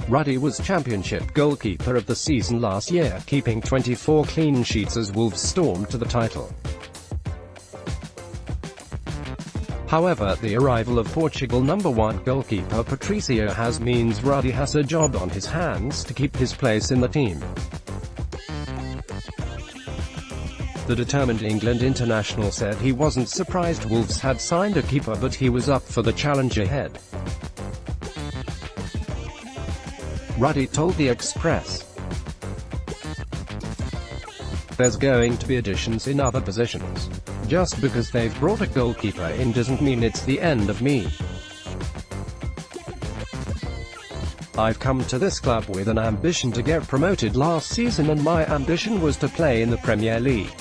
Ruddy was championship goalkeeper of the season last year, keeping 24 clean sheets as Wolves stormed to the title. However, the arrival of Portugal #1 goalkeeper Patricio has means Ruddy has a job on his hands to keep his place in the team. The determined England international said he wasn't surprised Wolves had signed a keeper, but he was up for the challenge ahead. Ruddy told the Express, "There's going to be additions in other positions. Just because they've brought a goalkeeper in doesn't mean it's the end of me. I've come to this club with an ambition to get promoted last season, and my ambition was to play in the Premier League."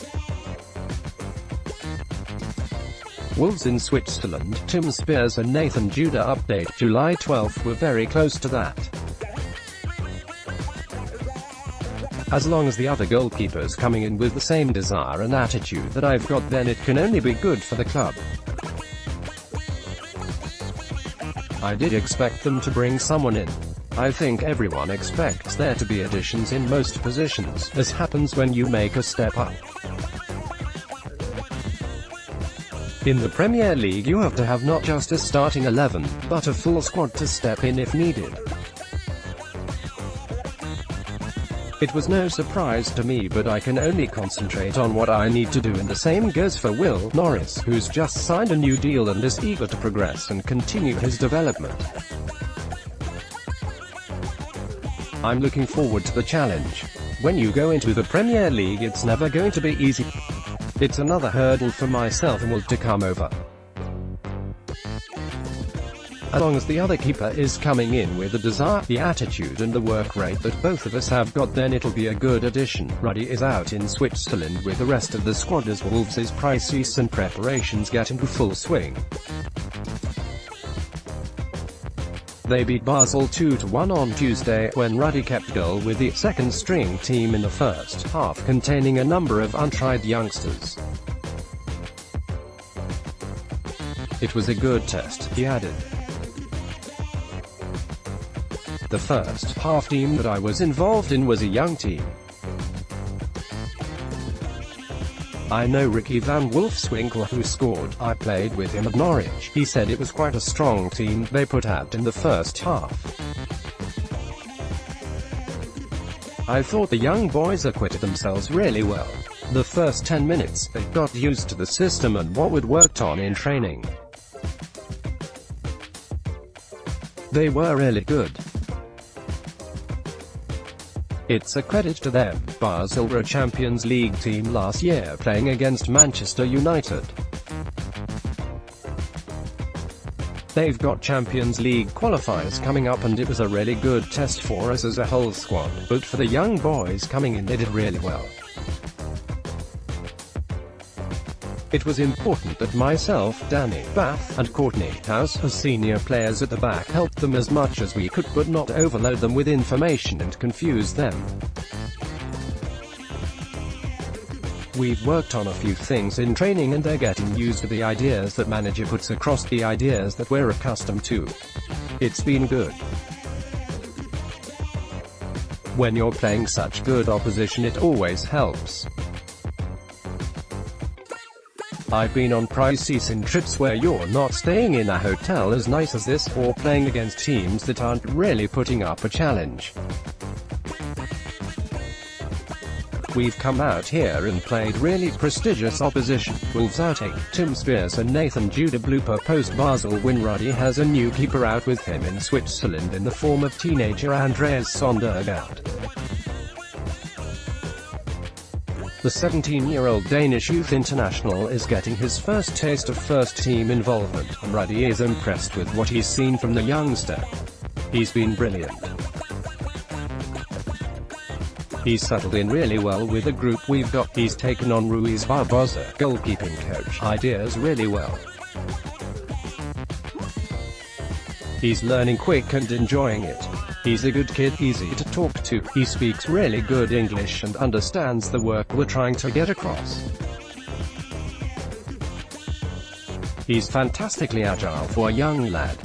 Wolves in Switzerland, Tim Spears and Nathan Judah update, July 12th were very close to that. As long as the other goalkeepers coming in with the same desire and attitude that I've got, then it can only be good for the club. I did expect them to bring someone in. I think everyone expects there to be additions in most positions, as happens when you make a step up. In the Premier League you have to have not just a starting 11, but a full squad to step in if needed. It was no surprise to me, but I can only concentrate on what I need to do, and the same goes for Will Norris, who's just signed a new deal and is eager to progress and continue his development. I'm looking forward to the challenge. When you go into the Premier League, it's never going to be easy. It's another hurdle for myself and will to come over. As long as the other keeper is coming in with the desire, the attitude and the work rate that both of us have got, then it'll be a good addition. Ruddy is out in Switzerland with the rest of the squad as Wolves' pre-season preparations get into full swing. They beat Basel 2-1 on Tuesday, when Ruddy kept goal with the second-string team in the first half, containing a number of untried youngsters. "It was a good test," he added. "The first half team that I was involved in was a young team. I know Ricky van Wolfswinkel, who scored. I played with him at Norwich." He said it was quite a strong team they put out in the first half. "I thought the young boys acquitted themselves really well. The first 10 minutes, they got used to the system and what we'd worked on in training. They were really good. It's a credit to them." Basel were a Champions League team last year, playing against Manchester United. They've got Champions League qualifiers coming up, and it was a really good test for us as a whole squad, but for the young boys coming in, they did really well. It was important that myself, Danny Bath, and Courtney House, as senior players at the back, helped them as much as we could, but not overload them with information and confuse them. We've worked on a few things in training, and they're getting used to the ideas that manager puts across, the ideas that we're accustomed to. It's been good. When you're playing such good opposition, it always helps. I've been on pre-season trips where you're not staying in a hotel as nice as this, or playing against teams that aren't really putting up a challenge. We've come out here and played really prestigious opposition." Wolves out 8, Tim Spears and Nathan Judah blooper post-Basel win. Ruddy has a new keeper out with him in Switzerland in the form of teenager Andreas Sondergaard. The 17-year-old Danish youth international is getting his first taste of first-team involvement, and Ruddy is impressed with what he's seen from the youngster. He's been brilliant. He's settled in really well with the group we've got. He's taken on Ruiz Barbosa, goalkeeping coach, ideas really well. He's learning quick and enjoying it. He's a good kid, easy to talk to. He speaks really good English and understands the work we're trying to get across. He's fantastically agile for a young lad.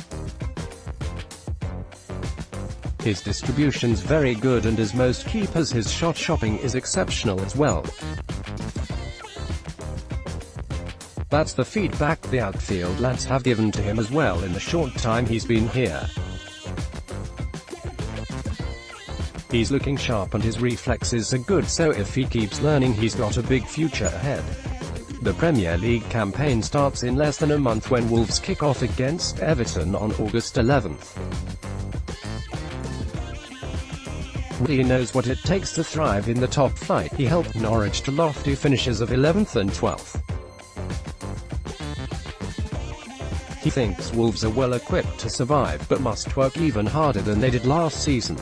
His distribution's very good, and as most keepers his shot shopping is exceptional as well. That's the feedback the outfield lads have given to him as well in the short time he's been here. He's looking sharp and his reflexes are good, so if he keeps learning he's got a big future ahead. The Premier League campaign starts in less than a month when Wolves kick off against Everton on August 11th. Ruddy knows what it takes to thrive in the top flight. He helped Norwich to lofty finishes of 11th and 12th. He thinks Wolves are well equipped to survive, but must work even harder than they did last season.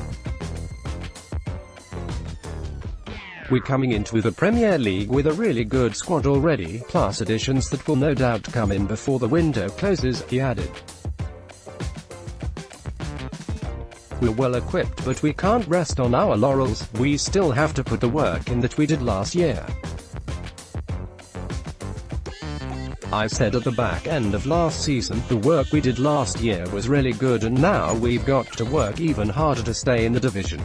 We're coming into the Premier League with a really good squad already, plus additions that will no doubt come in before the window closes, he added. We're well equipped, but we can't rest on our laurels. We still have to put the work in that we did last year. I said at the back end of last season, the work we did last year was really good, and now we've got to work even harder to stay in the division.